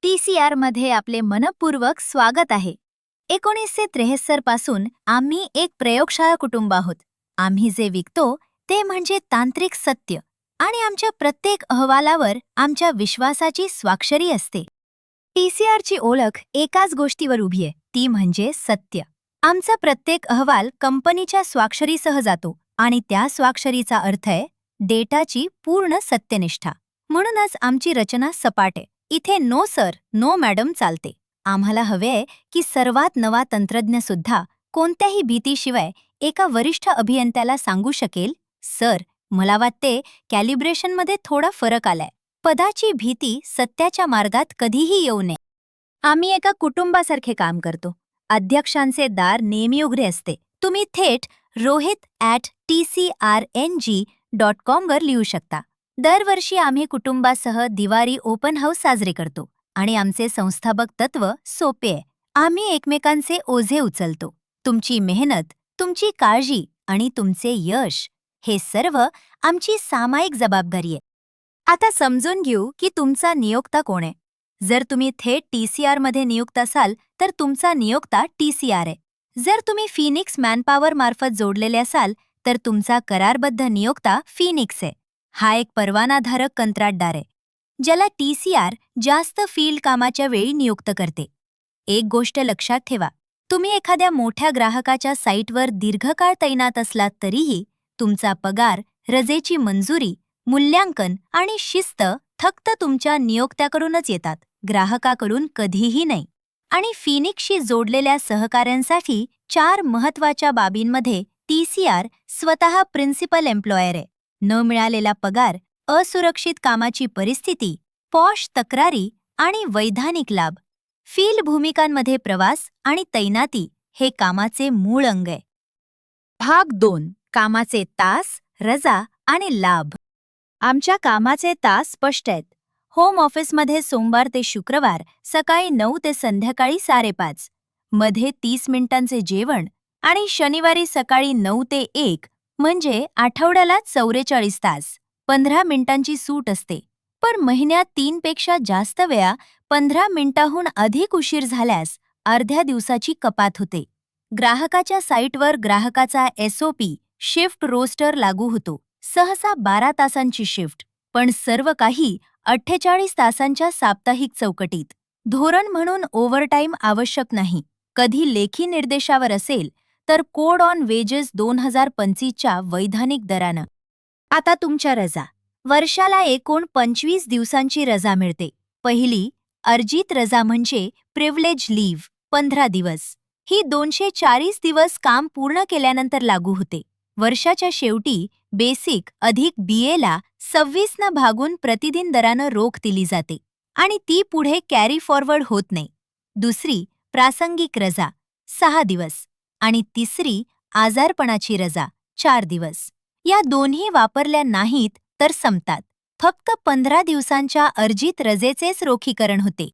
TCR मध्ये आपले मनपूर्वक स्वागत आहे. 1973 पासून आम्ही एक प्रयोगशाळा कुटुंब आहोत. आम्ही जे विकतो ते म्हणजे तांत्रिक सत्य आणि आमच्या प्रत्येक अहवालावर आमच्या विश्वासाची स्वाक्षरी असते. TCRची ओळख एकाच गोष्टीवर उभी आहे, ती म्हणजे सत्य. आमचा प्रत्येक अहवाल कंपनीच्या स्वाक्षरीसह जातो आणि त्या स्वाक्षरीचा अर्थ आहे डेटाची पूर्ण सत्यनिष्ठा. म्हणूनच आमची रचना सपाट आहे. इथे नो सर, नो मॅडम चालते. आम्हाला हवे की सर्वात नवा तंत्रज्ञ सुद्धा कोणत्याही भीतीशिवाय एका वरिष्ठ अभियंत्याला सांगू शकेल, सर, मला वाटते कॅलिब्रेशनमध्ये थोडा फरक आलाय. पदाची भीती सत्याच्या मार्गात कधीही येऊ नये. आम्ही एका कुटुंबासारखे काम करतो. अध्यक्षांचे दार नेहमी उघडे असते. तुम्ही थेट rohit@tcrng.com वर लिहू शकता. दरवर्षी आम्ही कुटुंबासह दिवाळी ओपन हाऊस साजरे करतो आणि आमचे संस्थापक तत्व सोपे आहे. आम्ही एकमेकांचे ओझे उचलतो. तुमची मेहनत, तुमची काळजी आणि तुमचे यश हे सर्व आमची सामायिक जबाबदारी आहे. आता समजून घेऊ की तुमचा नियोक्ता कोण आहे. जर तुम्ही थेट TCR मध्ये नियुक्त असाल तर तुमचा नियोक्ता TCR आहे. जर तुम्ही फिनिक्स मॅनपॉवर मार्फत जोडलेले असाल तर तुमचा करारबद्ध नियोक्ता फिनिक्स आहे. हा एक परवानाधारक कंत्राटदार आहे ज्याला TCR जास्त फील्ड कामाच्या वेळी नियुक्त करते. एक गोष्ट लक्षात ठेवा, तुम्ही एखाद्या मोठ्या ग्राहकाच्या साईटवर दीर्घकाळ तैनात असलात तरीही तुमचा पगार, रजेची मंजुरी, मूल्यांकन आणि शिस्त फक्त तुमच्या नियोक्त्याकडूनच येतात, ग्राहकाकडून कधीही नाही. आणि फिनिक्सशी जोडलेल्या सहकाऱ्यांसाठी 4 महत्त्वाच्या बाबींमध्ये TCR स्वतः प्रिन्सिपल एम्प्लॉयर आहे. न मिळालेला पगार, असुरक्षित कामाची परिस्थिती, पॉश तक्रारी आणि वैधानिक लाभ. फील्ड भूमिकांमध्ये प्रवास आणि तैनाती हे कामाचे मूळ अंग आहे. भाग 2. कामाचे तास, रजा आणि लाभ. आमच्या कामाचे तास स्पष्ट आहेत. होम ऑफिसमध्ये सोमवार ते शुक्रवार सकाळी 9 ते संध्याकाळी 5:30, मध्ये 30 मिनिटांचे जेवण आणि शनिवारी सकाळी 9 ते 1 म्हणजे आठवड्याला 44 तास, 15 मिनिटांची सूट असते. पण महिन्यात 3 पेक्षा जास्त वेळा 15 मिनिटांहून अधिक उशीर झाल्यास अर्ध्या दिवसाची कपात होते. ग्राहकाच्या साईटवर ग्राहकाचा SOP शिफ्ट रोस्टर लागू होतो. सहसा 12 तासांची शिफ्ट, पण सर्व काही 48 तासांच्या साप्ताहिक चौकटीत. धोरण म्हणून ओव्हरटाईम आवश्यक नाही. कधी लेखी निर्देशावर असेल तर कोड ऑन वेजेस 2025च्या वैधानिक दरानं. आता तुमच्या रजा. वर्षाला एकूण 25 दिवसांची रजा मिळते. पहिली अर्जित रजा म्हणजे प्रिव्हिलेज लीव्ह, 15 दिवस. ही 240 दिवस काम पूर्ण केल्यानंतर लागू होते. वर्षाच्या शेवटी बेसिक अधिक BAला 26 न भागून प्रतिदिन दरानं रोख दिली जाते आणि ती पुढे कॅरी फॉरवर्ड होत नाही. दुसरी प्रासंगिक रजा 6 दिवस आणि तिसरी आजारपणाची रजा 4 दिवस. या दोन्ही वापरल्या नाहीत तर संपतात. फक्त 15 दिवसांच्या अर्जित रजेचेच रोखीकरण होते.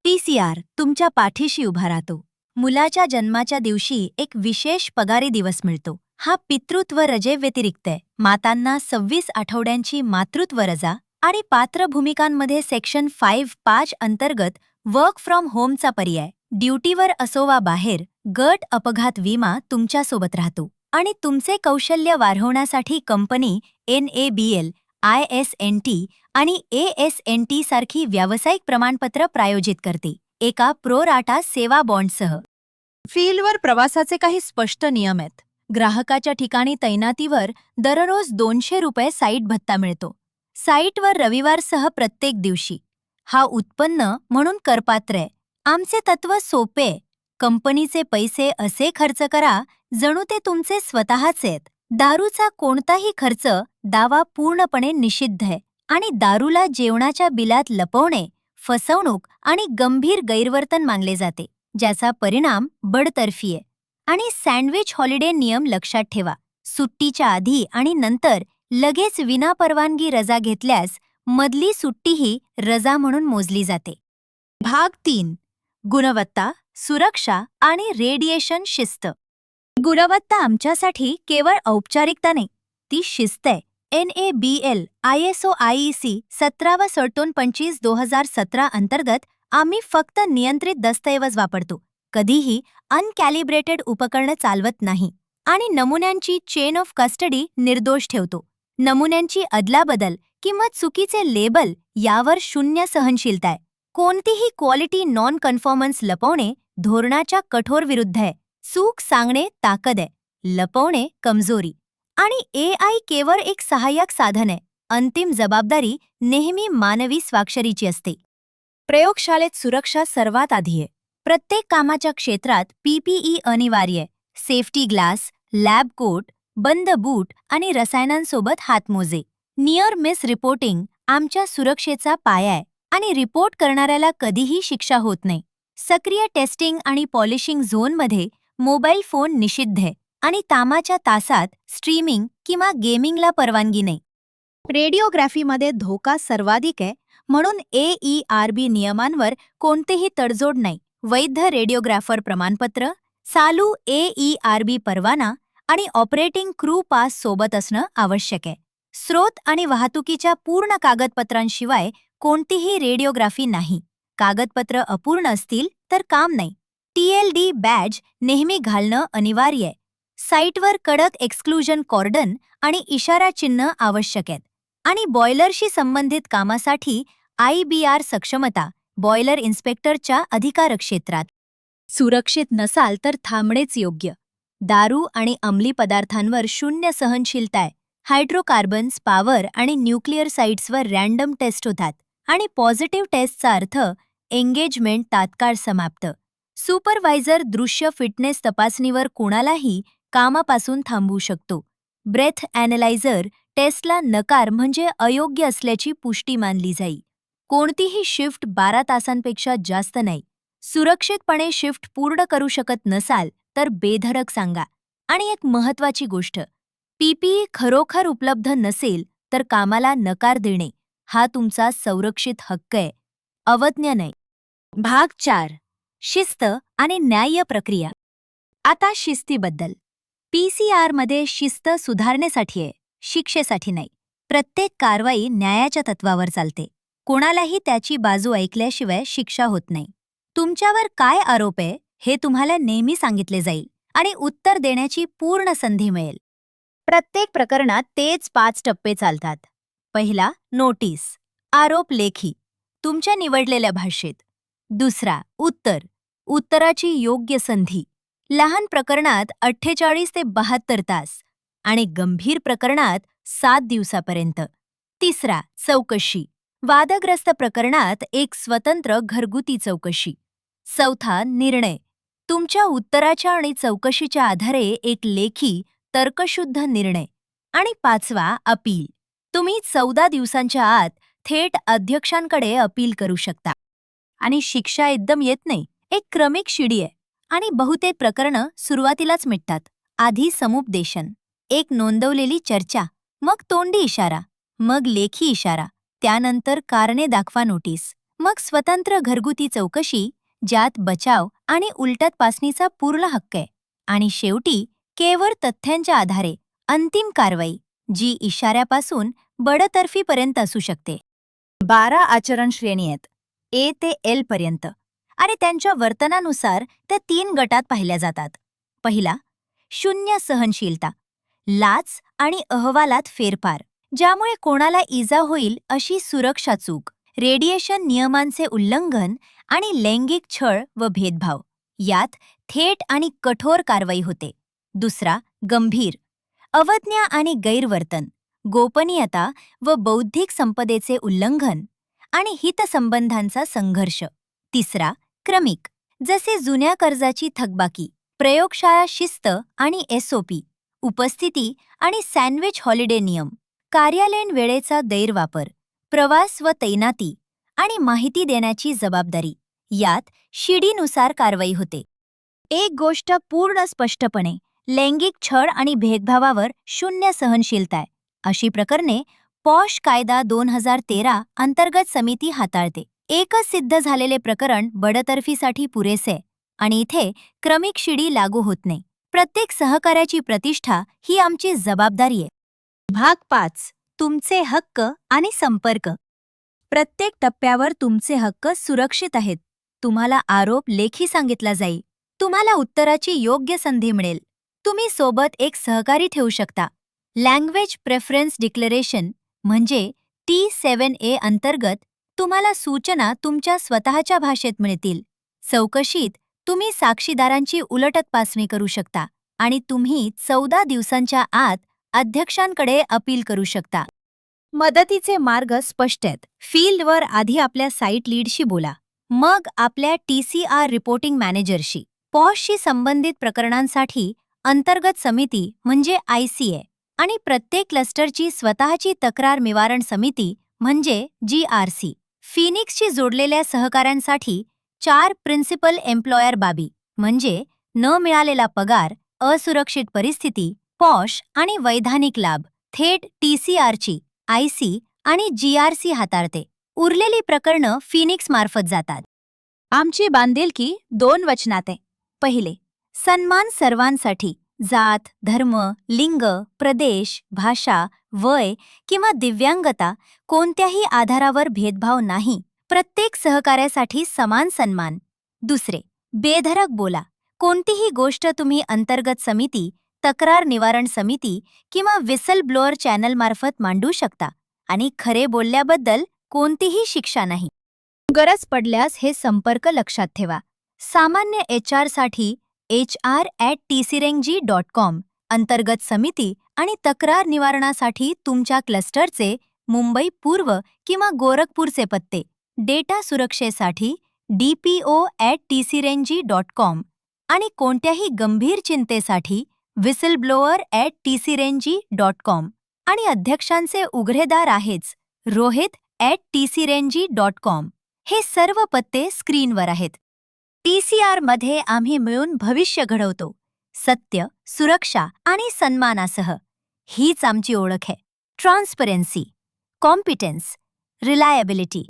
TCR तुमच्या पाठीशी उभा राहतो. मुलाच्या जन्माच्या दिवशी एक विशेष पगारी दिवस मिळतो. हा पितृत्व रजेव्यतिरिक्त आहे. मातांना 26 आठवड्यांची मातृत्व रजा आणि पात्र भूमिकांमध्ये सेक्शन 5 अंतर्गत वर्क फ्रॉम होमचा पर्याय. ड्युटीवर असो वा बाहेर, गट अपघात विमा तुमच्यासोबत राहतो आणि तुमचे कौशल्य वाढवण्यासाठी कंपनी NABL, ISNT आणि ASNT सारखी व्यावसायिक प्रमाणपत्र प्रायोजित करते, एका प्रो राटा सेवा बॉन्डसह. फील्डवर प्रवासाचे काही स्पष्ट नियम आहेत. ग्राहकाच्या ठिकाणी तैनातीवर दररोज ₹200 साईट भत्ता मिळतो. साईटवर रविवारसह प्रत्येक दिवशी. हा उत्पन्न म्हणून करपात्र आहे. आमचे तत्व सोपे आहे. कंपनीचे पैसे असे खर्च करा जणू ते तुमचे स्वतःचे आहेत. दारूचा कोणताही खर्च दावा पूर्णपणे निषिद्ध आहे आणि दारूला जेवणाच्या बिलात लपवणे फसवणूक आणि गंभीर गैरवर्तन मानले जाते, ज्याचा परिणाम बडतर्फी आहे. आणि सँडविच हॉलिडे नियम लक्षात ठेवा. सुट्टीच्या आधी आणि नंतर लगेच विनापरवानगी रजा घेतल्यास मधली सुट्टीही रजा म्हणून मोजली जाते. भाग 3. गुणवत्ता, सुरक्षा आणि रेडिएशन शिस्त. गुणवत्ता आमच्यासाठी केवळ औपचारिकता नाही, ती शिस्त आहे. NABL ISO IEC 17 व 25 2017 अंतर्गत आम्ही फक्त नियंत्रित दस्तऐवज वापरतो, कधीही अनकॅलिब्रेटेड उपकरणं चालवत नाही आणि नमुन्यांची चेन ऑफ कस्टडी निर्दोष ठेवतो. नमुन्यांची अदलाबदल किंवा चुकीचे लेबल यावर शून्य सहनशीलता आहे. कोणतीही क्वालिटी नॉन कन्फॉर्मन्स लपवणे धोरणाच्या कठोर विरुद्ध आहे. चूक सांगणे ताकद आहे, लपवणे कमजोरी. आणि AI केवळ एक सहाय्यक साधन आहे. अंतिम जबाबदारी नेहमी मानवी स्वाक्षरीची असते. प्रयोगशाळेत सुरक्षा सर्वात आधी आहे. प्रत्येक कामाच्या क्षेत्रात PPE अनिवार्य आहे. सेफ्टी ग्लास, लॅब कोट, बंद बूट आणि रसायनांसोबत हातमोजे. नियर मिस रिपोर्टिंग आमच्या सुरक्षेचा पाया आहे आणि रिपोर्ट करणाऱ्याला कधीही शिक्षा होत नाही. सक्रिय टेस्टिंग आणि पॉलिशिंग झोनमध्ये मोबाईल फोन निषिद्ध आहे आणि कामाच्या तासात स्ट्रीमिंग किंवा गेमिंगला परवानगी नाही. रेडिओग्राफीमध्ये धोका सर्वाधिक आहे, म्हणून AERB नियमांवर कोणतेही तडजोड नाही. वैध रेडिओग्राफर प्रमाणपत्र, चालू AERB परवाना आणि ऑपरेटिंग क्रू पास सोबत असणं आवश्यक आहे. स्रोत आणि वाहतुकीच्या पूर्ण कागदपत्रांशिवाय कोणतीही रेडिओग्राफी नाही. कागदपत्र अपूर्ण असतील तर काम नाही. TLD बॅज नेहमी घालणं अनिवार्य आहे. साईटवर कडक एक्सक्लुजन कॉर्डन आणि इशारा चिन्ह आवश्यक आहेत. आणि बॉयलरशी संबंधित कामासाठी IBR सक्षमता बॉयलर इन्स्पेक्टरच्या अधिकार क्षेत्रात. सुरक्षित नसाल तर थांबणेच योग्य. दारू आणि अंमली पदार्थांवर शून्य सहनशीलता आहे. हायड्रोकार्बन्स, पॉवर आणि न्यूक्लिअर साइट्सवर रँडम टेस्ट होतात आणि पॉझिटिव्ह टेस्टचा अर्थ एंगेजमेंट तात्काळ समाप्त. सुपरवायझर दृश्य फिटनेस तपासणीवर कोणालाही कामापासून थांबवू शकतो. ब्रेथ ॲनलायझर टेस्टला नकार म्हणजे अयोग्य असल्याची पुष्टी मानली जाईल. कोणतीही शिफ्ट 12 तासांपेक्षा जास्त नाही. सुरक्षितपणे शिफ्ट पूर्ण करू शकत नसाल तर बेधडक सांगा. आणि एक महत्त्वाची गोष्ट, PPE खरोखर उपलब्ध नसेल तर कामाला नकार देणे हा तुमचा संरक्षित हक्क आहे, अवज्ञा नाही. भाग 4. शिस्त आणि न्याय्य प्रक्रिया. आता शिस्तीबद्दल. PCRमध्ये शिस्त सुधारण्यासाठी आहे, शिक्षेसाठी नाही. प्रत्येक कारवाई न्यायाच्या तत्वावर चालते. कोणालाही त्याची बाजू ऐकल्याशिवाय शिक्षा होत नाही. तुमच्यावर काय आरोप आहे हे तुम्हाला नेहमी सांगितले जाईल आणि उत्तर देण्याची पूर्ण संधी मिळेल. प्रत्येक प्रकरणात तेच 5 टप्पे चालतात. पहिला, नोटीस, आरोप लेखी, तुमच्या निवडलेल्या भाषेत. दुसरा, उत्तर, उत्तराची योग्य संधी. लहान प्रकरणात 48 ते 72 तास आणि गंभीर प्रकरणात 7 दिवसापर्यंत. तिसरा, चौकशी, वादग्रस्त प्रकरणात एक स्वतंत्र घरगुती चौकशी. चौथा, निर्णय, तुमच्या उत्तराच्या आणि चौकशीच्या आधारे एक लेखी तर्कशुद्ध निर्णय. आणि पाचवा, अपील, तुम्ही 14 दिवसांच्या आत थेट अध्यक्षांकडे अपील करू शकता. आणि शिक्षा एकदम येत नाही, एक क्रमिक शिडी आहे आणि बहुतेक प्रकरणं सुरुवातीलाच मिटतात. आधी समुपदेशन, एक नोंदवलेली चर्चा, मग तोंडी इशारा, मग लेखी इशारा, त्यानंतर कारणे दाखवा नोटीस, मग स्वतंत्र घरगुती चौकशी ज्यात बचाव आणि उलट तपासणीचा पूर्ण हक्क आहे. आणि शेवटी केवळ तथ्यांच्या आधारे अंतिम कारवाई जी इशाऱ्यापासून बडतर्फीपर्यंत असू शकते. 12 आचरण श्रेणी आहेत, A ते L पर्यंत, आणि त्यांच्या वर्तनानुसार त्या 3 गटात पाहिल्या जातात. पहिला, शून्य सहनशीलता, लाच आणि अहवालात फेरफार ज्यामुळे कोणाला इजा होईल अशी सुरक्षा चूक, रेडिएशन नियमांचे उल्लंघन आणि लैंगिक छळ व भेदभाव. यात थेट आणि कठोर कारवाई होते. दुसरा, गंभीर, अवज्ञा आणि गैरवर्तन, गोपनीयता व बौद्धिक संपदेचे उल्लंघन आणि हितसंबंधांचा संघर्ष. तिसरा, क्रमिक, जसे जुन्या कर्जाची थकबाकी, प्रयोगशाळा शिस्त आणि SOP, उपस्थिती आणि सँडविच हॉलिडे नियम, कार्यालयीन वेळेचा गैरवापर, प्रवास व तैनाती आणि माहिती देण्याची जबाबदारी. यात शिडीनुसार कारवाई होते. एक गोष्ट पूर्ण स्पष्टपणे, लैंगिक छळ आणि भेदभावावर शून्य सहनशीलता आहे. अशी प्रकरणे पॉश कायदा 2013 अंतर्गत समिती हाताळते. एकच सिद्ध झालेले प्रकरण बडतर्फीसाठी पुरेसे आणि इथे क्रमिक शिडी लागू होत नाही. प्रत्येक सहकार्याची प्रतिष्ठा ही आमची जबाबदारी आहे. भाग 5. तुमचे हक्क आणि संपर्क. प्रत्येक टप्प्यावर तुमचे हक्क सुरक्षित आहेत. तुम्हाला आरोप लेखी सांगितला जाईल. तुम्हाला उत्तराची योग्य संधी मिळेल. तुम्ही सोबत एक सहकारी ठेवू शकता. लँग्वेज प्रेफरन्स डिक्लेरेशन म्हणजे T7A अंतर्गत तुम्हाला सूचना तुमच्या स्वतःच्या भाषेत मिळतील. चौकशीत तुम्ही साक्षीदारांची उलटतपासणी करू शकता आणि तुम्ही 14 दिवसांच्या आत अध्यक्षांकडे अपील करू शकता. मदतीचे मार्ग स्पष्ट आहेत. फील्डवर आधी आपल्या साईट लीडशी बोला, मग आपल्या TCR रिपोर्टिंग मॅनेजरशी. पॉशशी संबंधित प्रकरणांसाठी अंतर्गत समिती म्हणजे ICA आणि प्रत्येक क्लस्टरची स्वतःची तक्रार निवारण समिती म्हणजे GRC. फिनिक्सशी जोडलेल्या सहकाऱ्यांसाठी 4 प्रिन्सिपल एम्प्लॉयर बाबी म्हणजे न मिळालेला पगार, असुरक्षित परिस्थिती, पॉश आणि वैधानिक लाभ थेट TCRची IC आणि GRC हाताळते. उरलेली प्रकरणं फिनिक्स मार्फत जातात. आमची बांधिलकी 2 वचनात आहे. पहिले, सन्मान सर्वांसाठी. जात, धर्म, लिंग, प्रदेश, भाषा, वय किंवा दिव्यांगता कोणत्याही आधारावर भेदभाव नाही. प्रत्येक सहकार्यासाठी समान सन्मान. दुसरे, बेधडक बोला. कोणतीही गोष्ट तुम्ही अंतर्गत समिती, तक्रार निवारण समिती किंवा विसल ब्लोअर चॅनलमार्फत मांडू शकता आणि खरे बोलल्याबद्दल कोणतीही शिक्षा नाही. गरज पडल्यास हे संपर्क लक्षात ठेवा. सामान्य HR साठी hr@tcreng.com, अंतर्गत समिती आणि तक्रार निवारणासाठी तुमच्या क्लस्टरचे मुंबई पूर्व किंवा गोरखपूरचे पत्ते. डेटा सुरक्षेसाठी dpo@tcreng.com आणि कोणत्याही गंभीर चिंतेसाठी whistleblower@tcreng.com आणि अध्यक्षांचे उघडेदार आहेच rohit@tcreng.com. हे सर्व पत्ते स्क्रीनवर आहेत. TCR मध्ये आम्ही मिळून भविष्य घडवतो, सत्य, सुरक्षा आणि सन्मानासह. हीच आमची ओळख आहे. Transparency, competence, reliability.